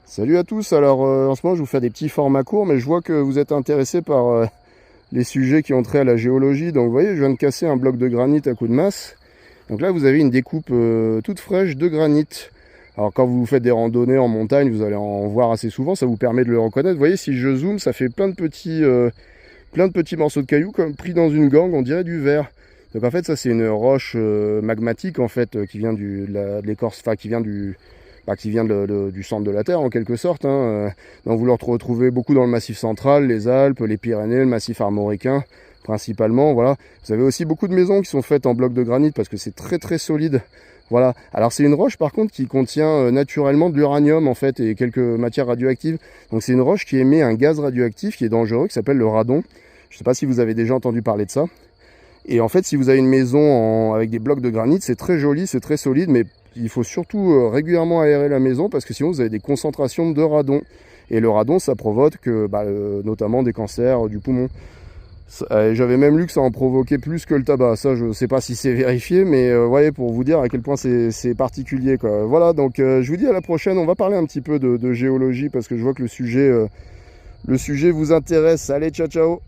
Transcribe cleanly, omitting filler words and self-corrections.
Salut à tous, alors en ce moment je vous fais des petits formats courts, mais je vois que vous êtes intéressés par les sujets qui ont trait à la géologie. Donc vous voyez, je viens de casser un bloc de granit à coup de masse. Donc là vous avez une découpe toute fraîche de granit. Alors quand vous faites des randonnées en montagne, vous allez en voir assez souvent, ça vous permet de le reconnaître. Vous voyez, si je zoome, ça fait plein de petits morceaux de cailloux comme pris dans une gangue, on dirait du verre. Donc en fait ça c'est une roche magmatique en fait qui vient de l'écorce, enfin qui vient du centre de la Terre en quelque sorte. Donc vous le retrouvez beaucoup dans le Massif central, les Alpes, les Pyrénées, le Massif armoricain principalement. Voilà. Vous avez aussi beaucoup de maisons qui sont faites en blocs de granit parce que c'est très très solide. Voilà. Alors c'est une roche par contre qui contient naturellement de l'uranium en fait et quelques matières radioactives. Donc c'est une roche qui émet un gaz radioactif qui est dangereux qui s'appelle le radon. Je ne sais pas si vous avez déjà entendu parler de ça. Et en fait, si vous avez une maison avec des blocs de granit, c'est très joli, c'est très solide, mais il faut surtout régulièrement aérer la maison parce que sinon vous avez des concentrations de radon. Et le radon, ça provoque notamment des cancers du poumon. J'avais même lu que ça en provoquait plus que le tabac. Ça, je ne sais pas si c'est vérifié, mais voyez, pour vous dire à quel point c'est particulier, quoi. Voilà, donc je vous dis à la prochaine. On va parler un petit peu de géologie parce que je vois que le sujet vous intéresse. Allez, ciao, ciao!